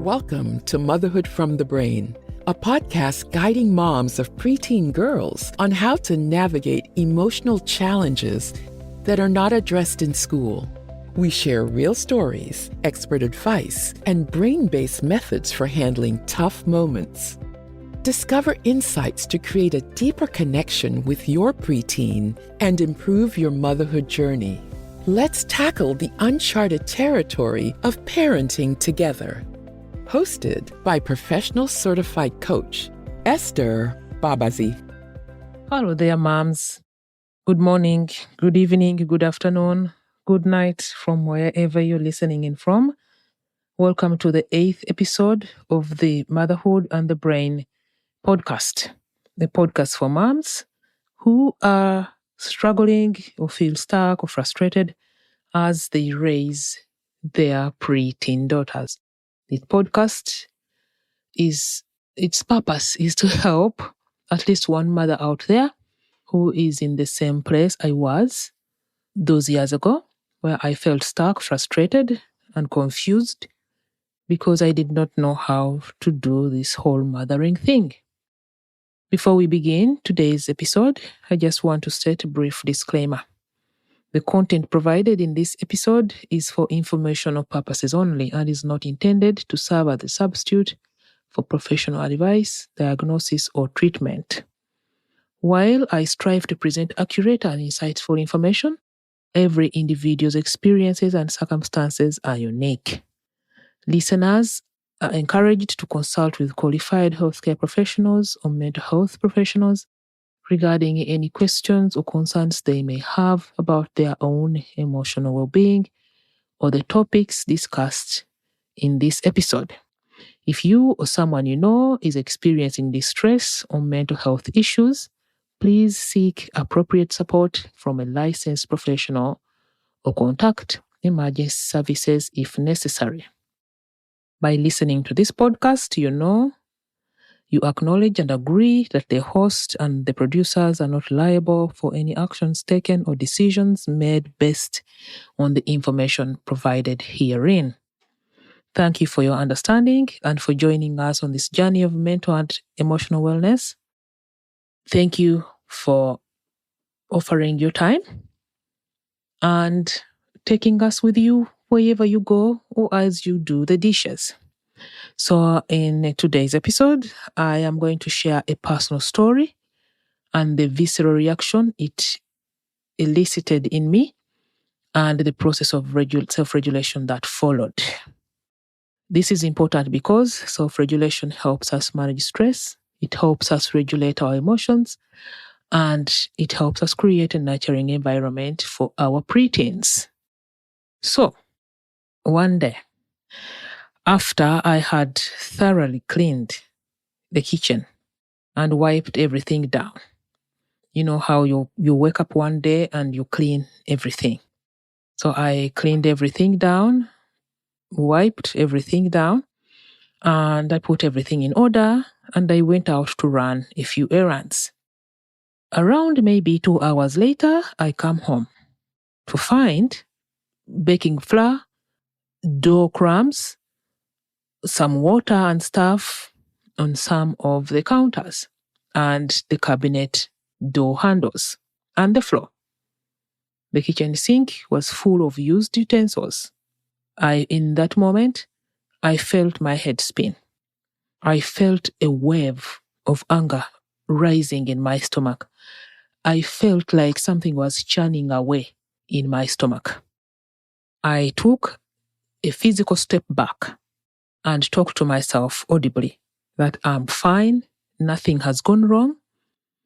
Welcome to Motherhood from the Brain, a podcast guiding moms of preteen girls on how to navigate emotional challenges that are not addressed in school. We share real stories, expert advice, and brain-based methods for handling tough moments. Discover insights to create a deeper connection with your preteen and improve your motherhood journey. Let's tackle the uncharted territory of parenting together. Hosted by professional certified coach, Esther Babazi. Hello there, moms. Good morning, good evening, good afternoon, good night from wherever you're listening in from. Welcome to the 8th episode of the Motherhood and the Brain podcast, the podcast for moms who are struggling or feel stuck or frustrated as they raise their preteen daughters. This podcast its purpose is to help at least one mother out there who is in the same place I was those years ago, where I felt stuck, frustrated, and confused because I did not know how to do this whole mothering thing. Before we begin today's episode, I just want to state a brief disclaimer. The content provided in this episode is for informational purposes only and is not intended to serve as a substitute for professional advice, diagnosis, or treatment. While I strive to present accurate and insightful information, every individual's experiences and circumstances are unique. Listeners are encouraged to consult with qualified healthcare professionals or mental health professionals regarding any questions or concerns they may have about their own emotional well-being or the topics discussed in this episode. If you or someone you know is experiencing distress or mental health issues, please seek appropriate support from a licensed professional or contact emergency services if necessary. By listening to this podcast, you acknowledge and agree that the host and the producers are not liable for any actions taken or decisions made based on the information provided herein. Thank you for your understanding and for joining us on this journey of mental and emotional wellness. Thank you for offering your time and taking us with you wherever you go or as you do the dishes. So in today's episode, I am going to share a personal story and the visceral reaction it elicited in me and the process of self-regulation that followed. This is important because self-regulation helps us manage stress, it helps us regulate our emotions, and it helps us create a nurturing environment for our preteens. So, one day, after I had thoroughly cleaned the kitchen and wiped everything down, you know how you wake up one day and you clean everything. So I cleaned everything down, wiped everything down, and I put everything in order, and I went out to run a few errands. Around maybe 2 hours later, I come home to find baking flour, dough crumbs, some water and stuff on some of the counters and the cabinet door handles and the floor. The kitchen sink was full of used utensils. In that moment, I felt my head spin. I felt a wave of anger rising in my stomach. I felt like something was churning away in my stomach. I took a physical step back and talked to myself audibly that I'm fine, nothing has gone wrong,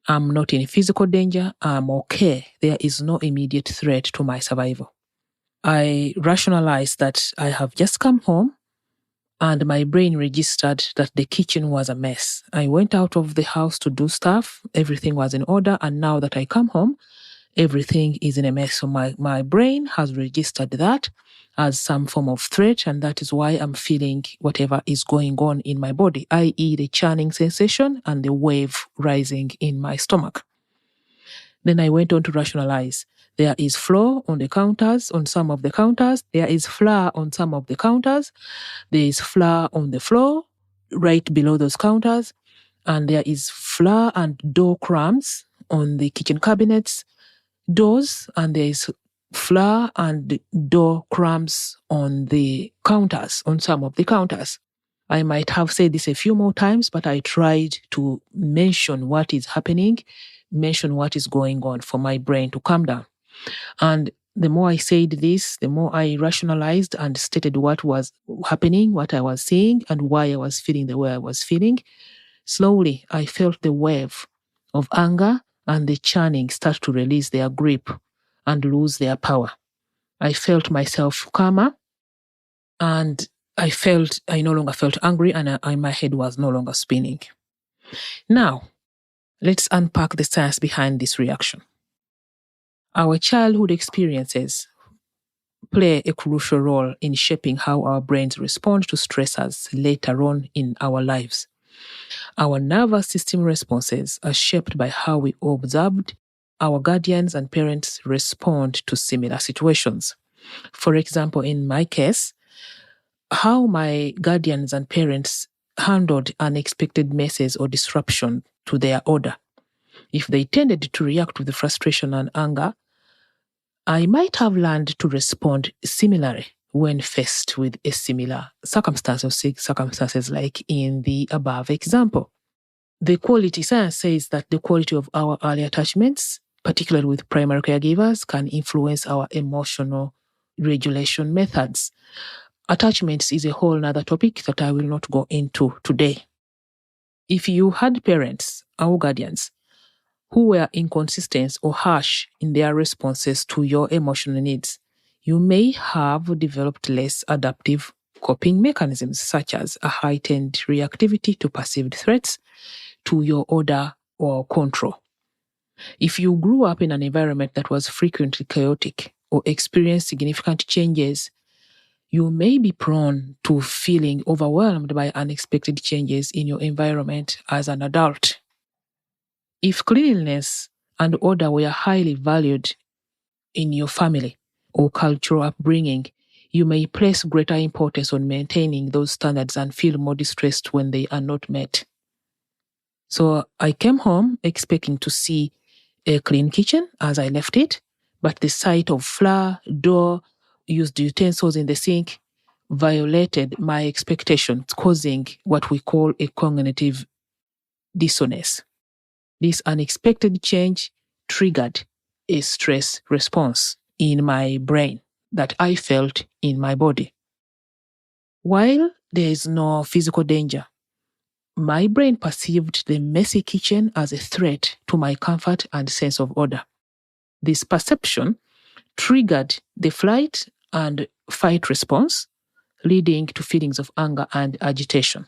I'm not in physical danger, I'm okay, there is no immediate threat to my survival. I rationalized that I have just come home and my brain registered that the kitchen was a mess. I went out of the house to do stuff, everything was in order, and now that I come home, everything is in a mess. So my brain has registered that as some form of threat, and that is why I'm feeling whatever is going on in my body, i.e. the churning sensation and the wave rising in my stomach. Then I went on to rationalize. There is flour on the counters, on some of the counters. There is flour on some of the counters. There is flour on the floor, right below those counters. And there is flour and dough crumbs on the kitchen cabinets, doors, and there is flour and dough crumbs on the counters, on some of the counters. I might have said this a few more times, but I tried to mention what is happening, mention what is going on for my brain to calm down. And the more I said this, the more I rationalized and stated what was happening, what I was seeing, and why I was feeling the way I was feeling. Slowly, I felt the wave of anger and the churning start to release their grip and lose their power. I felt myself calmer, and I no longer felt angry, and my head was no longer spinning. Now, let's unpack the science behind this reaction. Our childhood experiences play a crucial role in shaping how our brains respond to stressors later on in our lives. Our nervous system responses are shaped by how we observed our guardians and parents respond to similar situations. For example, in my case, how my guardians and parents handled unexpected messes or disruption to their order. If they tended to react with frustration and anger, I might have learned to respond similarly when faced with a similar circumstance or circumstances like in the above example. The quality science says that the quality of our early attachments, particularly with primary caregivers, can influence our emotional regulation methods. Attachments is a whole other topic that I will not go into today. If you had parents or guardians who were inconsistent or harsh in their responses to your emotional needs, you may have developed less adaptive coping mechanisms, such as a heightened reactivity to perceived threats to your order or control. If you grew up in an environment that was frequently chaotic or experienced significant changes, you may be prone to feeling overwhelmed by unexpected changes in your environment as an adult. If cleanliness and order were highly valued in your family or cultural upbringing, you may place greater importance on maintaining those standards and feel more distressed when they are not met. So I came home expecting to see a clean kitchen as I left it, but the sight of flour, dough, used utensils in the sink violated my expectations, causing what we call a cognitive dissonance. This unexpected change triggered a stress response in my brain that I felt in my body. While there is no physical danger, my brain perceived the messy kitchen as a threat to my comfort and sense of order. This perception triggered the flight and fight response, leading to feelings of anger and agitation.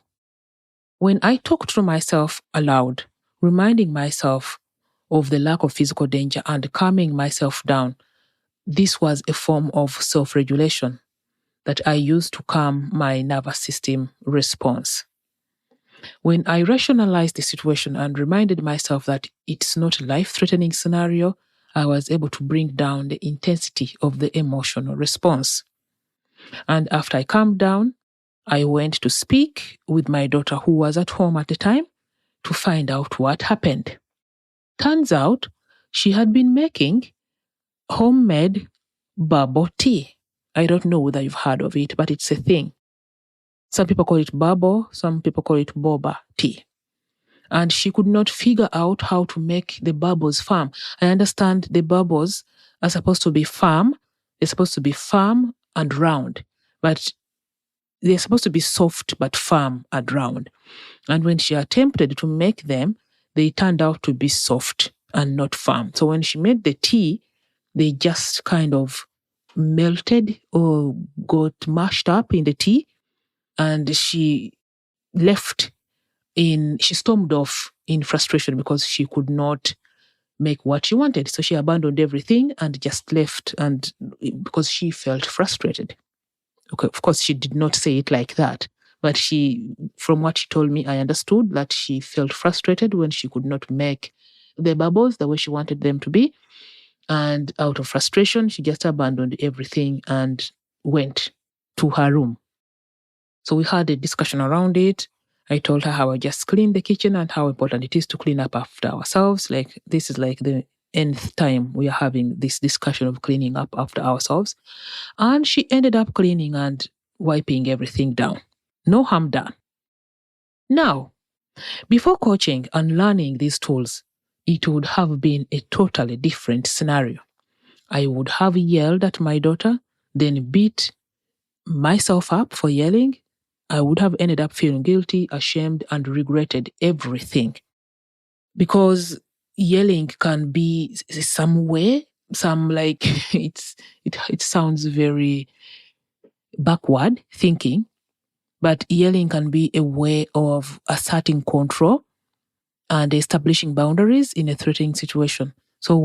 When I talked to myself aloud, reminding myself of the lack of physical danger and calming myself down, this was a form of self-regulation that I used to calm my nervous system response. When I rationalized the situation and reminded myself that it's not a life-threatening scenario, I was able to bring down the intensity of the emotional response. And after I calmed down, I went to speak with my daughter, who was at home at the time, to find out what happened. Turns out she had been making homemade bubble tea. I don't know whether you've heard of it, but it's a thing. Some people call it bubble, some people call it boba tea. And she could not figure out how to make the bubbles firm. I understand the bubbles are supposed to be firm. They're supposed to be firm and round, but they're supposed to be soft but firm and round. And when she attempted to make them, they turned out to be soft and not firm. So when she made the tea, they just kind of melted or got mashed up in the tea. And she stormed off in frustration because she could not make what she wanted. So she abandoned everything and just left, and because she felt frustrated. Okay, of course, she did not say it like that, but from what she told me, I understood that she felt frustrated when she could not make the bubbles the way she wanted them to be. And out of frustration, she just abandoned everything and went to her room. So we had a discussion around it. I told her how I just cleaned the kitchen and how important it is to clean up after ourselves. Like, this is like the nth time we are having this discussion of cleaning up after ourselves. And she ended up cleaning and wiping everything down. No harm done. Now, before coaching and learning these tools, it would have been a totally different scenario. I would have yelled at my daughter, then beat myself up for yelling. I would have ended up feeling guilty, ashamed, and regretted everything. Because yelling can be some way, it sounds very backward thinking, but yelling can be a way of asserting control and establishing boundaries in a threatening situation. So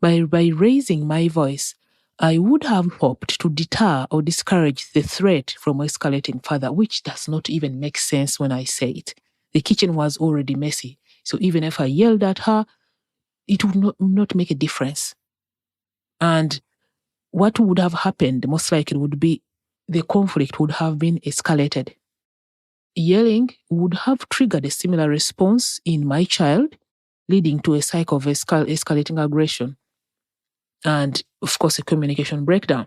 by raising my voice, I would have hoped to deter or discourage the threat from escalating further, which does not even make sense when I say it. The kitchen was already messy. So even if I yelled at her, it would not make a difference. And what would have happened, most likely, would be the conflict would have been escalated. Yelling would have triggered a similar response in my child, leading to a cycle of escalating aggression and, of course, a communication breakdown,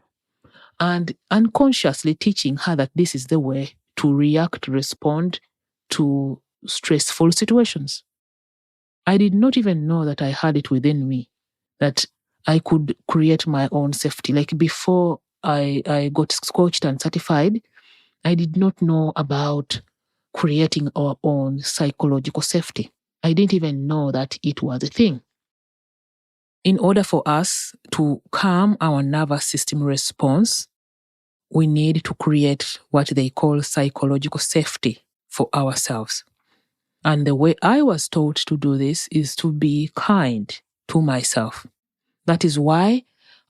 and unconsciously teaching her that this is the way to respond to stressful situations. I did not even know that I had it within me, that I could create my own safety. Like, before I got coached and certified, I did not know about creating our own psychological safety. I didn't even know that it was a thing. In order for us to calm our nervous system response, we need to create what they call psychological safety for ourselves. And the way I was taught to do this is to be kind to myself. That is why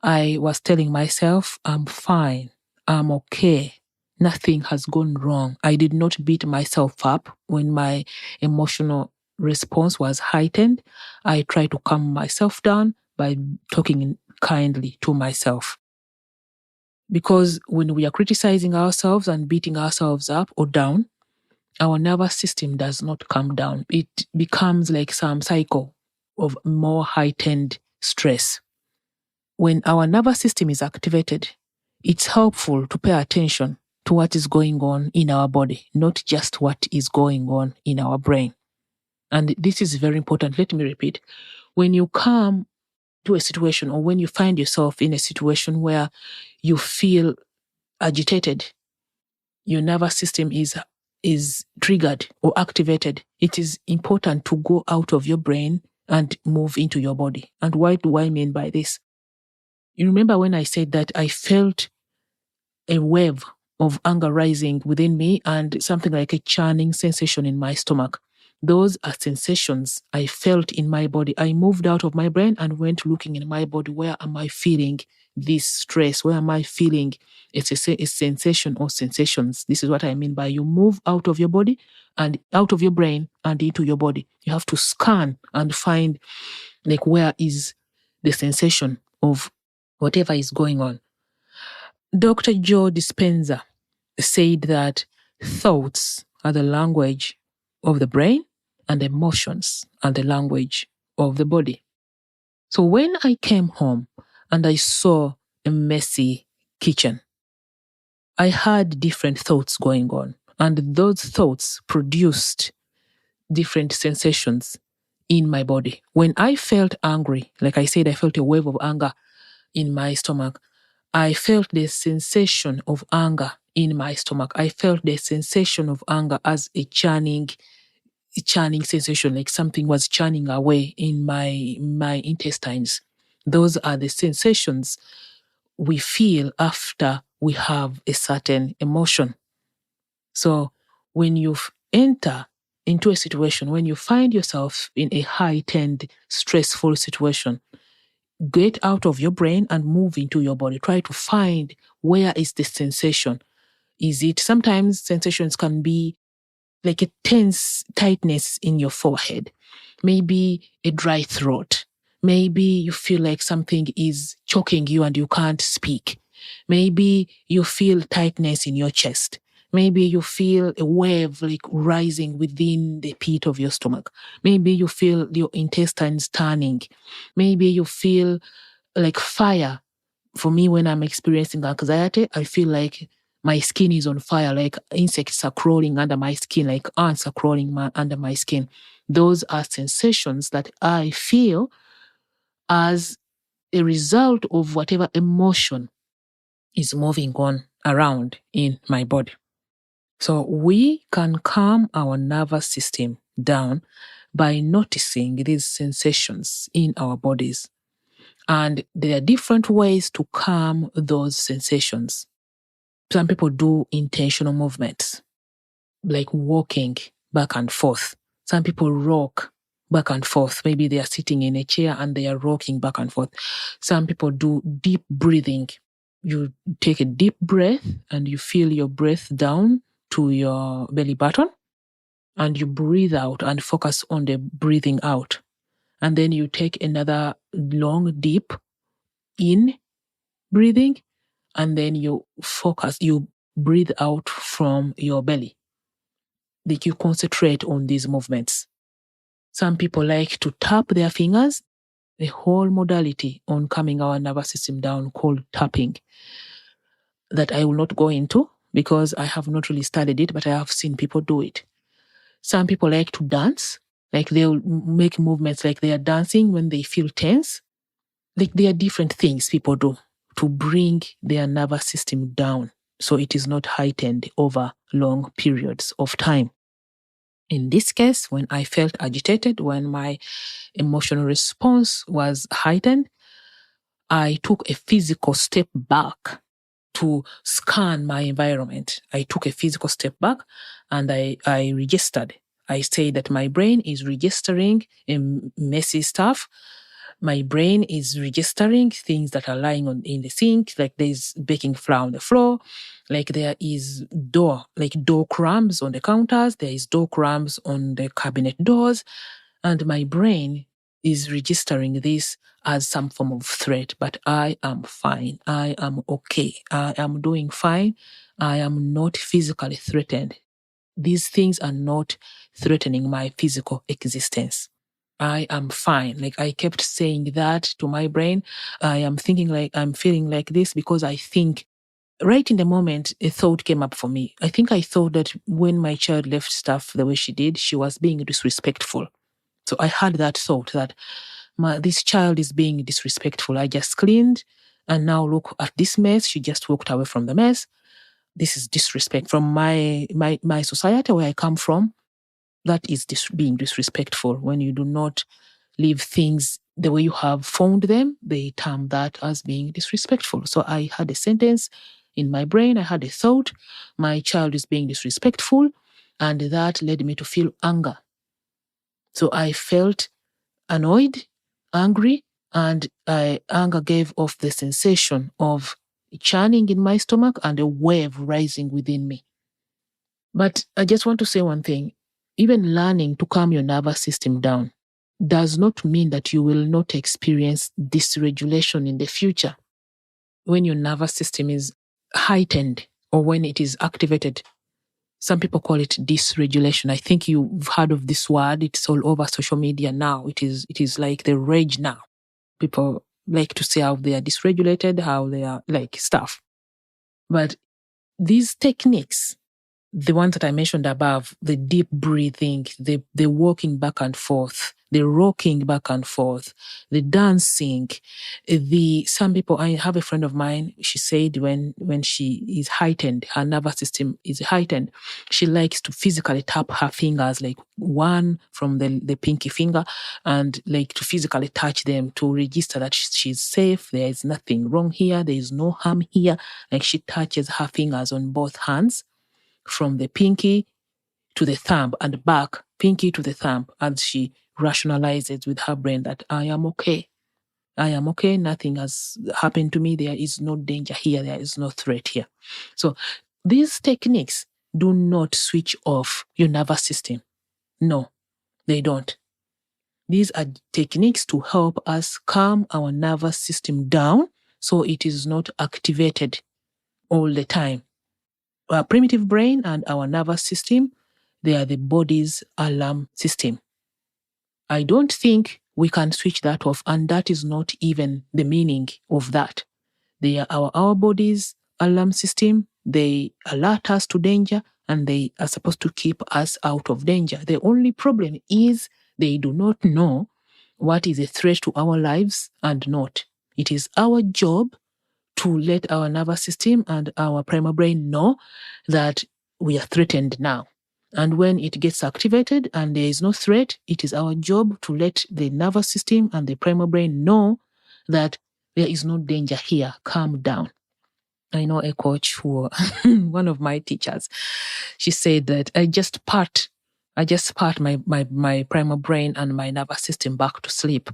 I was telling myself, I'm fine, I'm okay, nothing has gone wrong. I did not beat myself up when my emotional response was heightened. I tried to calm myself down by talking kindly to myself. Because when we are criticizing ourselves and beating ourselves up or down, our nervous system does not calm down. It becomes like some cycle of more heightened stress. When our nervous system is activated, it's helpful to pay attention to what is going on in our body, not just what is going on in our brain. And this is very important. Let me repeat. When you come to a situation, or when you find yourself in a situation where you feel agitated, your nervous system is triggered or activated, it is important to go out of your brain and move into your body. And what do I mean by this? You remember when I said that I felt a wave of anger rising within me and something like a churning sensation in my stomach? Those are sensations I felt in my body. I moved out of my brain and went looking in my body. Where am I feeling this stress? Where am I feeling a sensation or sensations? This is what I mean by you move out of your body and out of your brain and into your body. You have to scan and find, like, where is the sensation of whatever is going on. Dr. Joe Dispenza said that thoughts are the language of the brain and emotions are the language of the body. So when I came home and I saw a messy kitchen, I had different thoughts going on, and those thoughts produced different sensations in my body. When I felt angry, like I said, I felt a wave of anger in my stomach. I felt the sensation of anger in my stomach. I felt the sensation of anger as a churning sensation, like something was churning away in my intestines. Those are the sensations we feel after we have a certain emotion. So when you enter into a situation, when you find yourself in a heightened, stressful situation, get out of your brain and move into your body. Try to find, where is the sensation? Is it, sometimes sensations can be like a tense tightness in your forehead, maybe a dry throat, maybe you feel like something is choking you and you can't speak, maybe you feel tightness in your chest, maybe you feel a wave like rising within the pit of your stomach, maybe you feel your intestines turning, maybe you feel like fire. For me, when I'm experiencing anxiety, I feel like my skin is on fire, like insects are crawling under my skin, like ants are crawling under my skin. Those are sensations that I feel as a result of whatever emotion is moving on around in my body. So we can calm our nervous system down by noticing these sensations in our bodies. And there are different ways to calm those sensations. Some people do intentional movements, like walking back and forth. Some people rock back and forth. Maybe they are sitting in a chair and they are rocking back and forth. Some people do deep breathing. You take a deep breath and you feel your breath down to your belly button, and you breathe out and focus on the breathing out. And then you take another long, deep in breathing, and then you breathe out from your belly. Like you concentrate on these movements. Some people like to tap their fingers, the whole modality on calming our nervous system down called tapping, that I will not go into because I have not really studied it, but I have seen people do it. Some people like to dance, like they'll make movements like they are dancing when they feel tense. Like there are different things people do to bring their nervous system down so it is not heightened over long periods of time. In this case, when I felt agitated, when my emotional response was heightened, I took a physical step back to scan my environment. I took a physical step back and I registered. I say that my brain is registering messy stuff. My brain is registering things that are lying in the sink, like there's baking flour on the floor, like there is door crumbs on the counters, there is door crumbs on the cabinet doors, and my brain is registering this as some form of threat. But I am fine. I am okay. I am doing fine. I am not physically threatened. These things are not threatening my physical existence. I am fine. Like I kept saying that to my brain. I am thinking like I'm feeling like this because I think right in the moment, a thought came up for me. I think I thought that when my child left stuff the way she did, she was being disrespectful. So I had that thought that this child is being disrespectful. I just cleaned and now look at this mess. She just walked away from the mess. This is disrespect from my society where I come from. That is being disrespectful. When you do not leave things the way you have found them, they term that as being disrespectful. So I had a sentence in my brain. I had a thought, my child is being disrespectful. And that led me to feel anger. So I felt annoyed, angry, and anger gave off the sensation of churning in my stomach and a wave rising within me. But I just want to say one thing. Even learning to calm your nervous system down does not mean that you will not experience dysregulation in the future. When your nervous system is heightened or when it is activated, some people call it dysregulation. I think you've heard of this word. It's all over social media now. It is like the rage now. People like to say how they are dysregulated, how they are like stuff. But these techniques, the ones that I mentioned above, the deep breathing, the walking back and forth, the rocking back and forth, the dancing, some people, I have a friend of mine, she said when she is heightened, her nervous system is heightened, she likes to physically tap her fingers, like one from the pinky finger, and like to physically touch them to register that she's safe, there is nothing wrong here, there is no harm here. Like she touches her fingers on both hands, from the pinky to the thumb and back, pinky to the thumb, as she rationalizes with her brain that I am okay. I am okay. Nothing has happened to me. There is no danger here. There is no threat here. So these techniques do not switch off your nervous system. No, they don't. These are techniques to help us calm our nervous system down so it is not activated all the time. Our primitive brain and our nervous system, they are the body's alarm system. I don't think we can switch that off, and that is not even the meaning of that. They are our body's alarm system. They alert us to danger, and they are supposed to keep us out of danger. The only problem is they do not know what is a threat to our lives and not. It is our job to let our nervous system and our primal brain know that we are threatened now. And when it gets activated and there is no threat, it is our job to let the nervous system and the primal brain know that there is no danger here. Calm down. I know a coach who, one of my teachers, she said that I just part my primal brain and my nervous system back to sleep.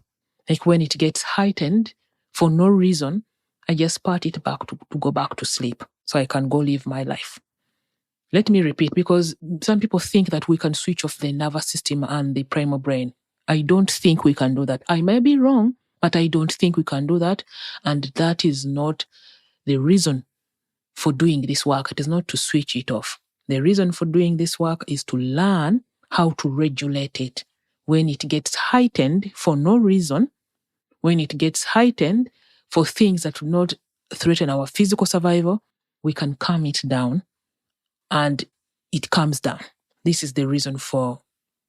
Like when it gets heightened for no reason, I just part it back to go back to sleep so I can go live my life. Let me repeat, because some people think that we can switch off the nervous system and the primal brain. I don't think we can do that. I may be wrong, but I don't think we can do that. And that is not the reason for doing this work. It is not to switch it off. The reason for doing this work is to learn how to regulate it. When it gets heightened for no reason, when it gets heightened for things that will not threaten our physical survival, we can calm it down and it calms down. This is the reason for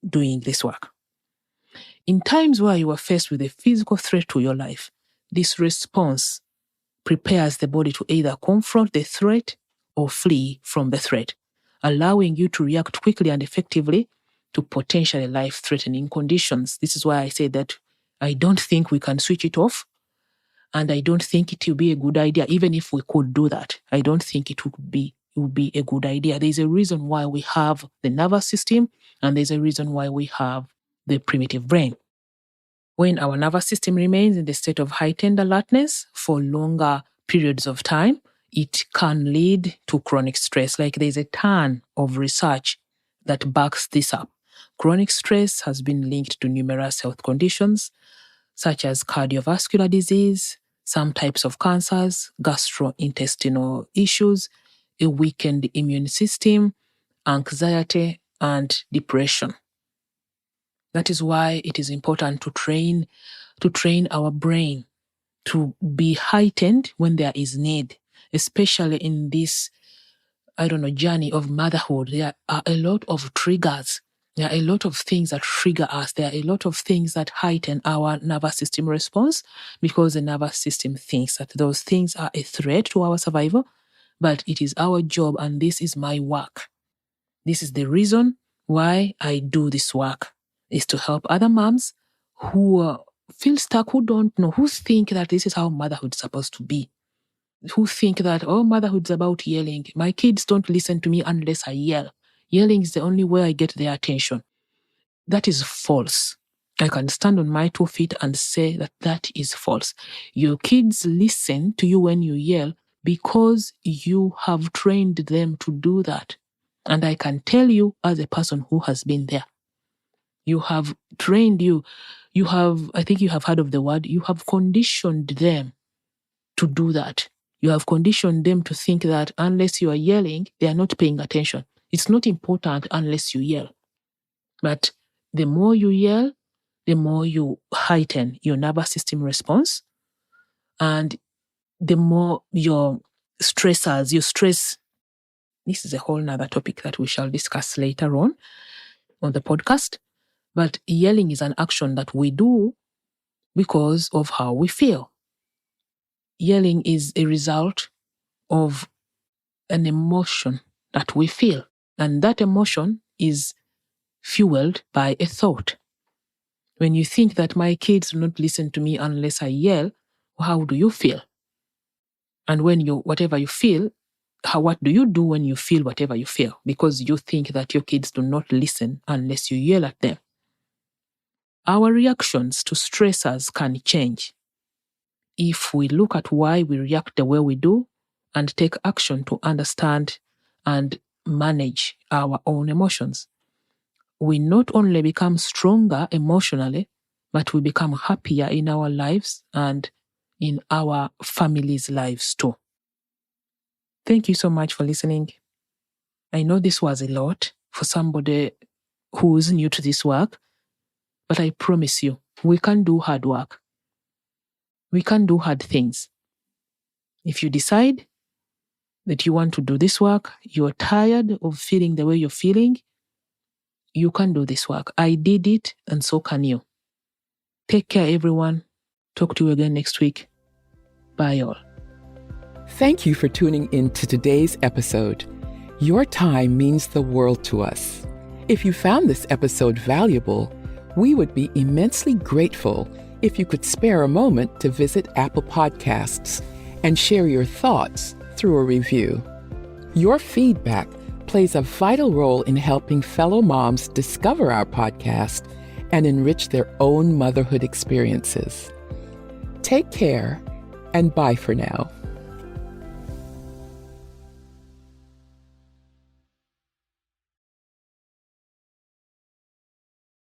doing this work. In times where you are faced with a physical threat to your life, this response prepares the body to either confront the threat or flee from the threat, allowing you to react quickly and effectively to potentially life-threatening conditions. This is why I say that I don't think we can switch it off, and I don't think it will be a good idea. Even if we could do that, I don't think it would be a good idea. There's a reason why we have the nervous system, and there's a reason why we have the primitive brain. When our nervous system remains in the state of heightened alertness for longer periods of time, it can lead to chronic stress. Like there's a ton of research that backs this up. Chronic stress has been linked to numerous health conditions, such as cardiovascular disease, some types of cancers, gastrointestinal issues, a weakened immune system, anxiety, and depression. That is why it is important to train our brain to be heightened when there is need, especially in this, journey of motherhood. There are a lot of triggers. There are a lot of things that trigger us. There are a lot of things that heighten our nervous system response because the nervous system thinks that those things are a threat to our survival, but it is our job, and this is my work. This is the reason why I do this work, is to help other moms who feel stuck, who don't know, who think that this is how motherhood is supposed to be, who think that, motherhood is about yelling. My kids don't listen to me unless I yell. Yelling is the only way I get their attention. That is false. I can stand on my 2 feet and say that that is false. Your kids listen to you when you yell because you have trained them to do that. And I can tell you, as a person who has been there, you have trained I think you have heard of the word, you have conditioned them to do that. You have conditioned them to think that unless you are yelling, they are not paying attention. It's not important unless you yell. But the more you yell, the more you heighten your nervous system response, and the more your stress. This is a whole nother topic that we shall discuss later on the podcast. But yelling is an action that we do because of how we feel. Yelling is a result of an emotion that we feel. And that emotion is fueled by a thought. When you think that my kids will not listen to me unless I yell, how do you feel? And when whatever you feel, what do you do when you feel whatever you feel? Because you think that your kids do not listen unless you yell at them. Our reactions to stressors can change if we look at why we react the way we do and take action to understand and manage our own emotions. We not only become stronger emotionally, but we become happier in our lives and in our families' lives too. Thank you so much for listening. I know this was a lot for somebody who's new to this work, but I promise you, we can do hard work. We can do hard things. If you decide that you want to do this work, you're tired of feeling the way you're feeling, you can do this work. I did it, and so can you. Take care, everyone. Talk to you again next week. Bye, all. Thank you for tuning in to today's episode. Your time means the world to us. If you found this episode valuable, we would be immensely grateful if you could spare a moment to visit Apple Podcasts and share your thoughts through a review. Your feedback plays a vital role in helping fellow moms discover our podcast and enrich their own motherhood experiences. Take care, and bye for now.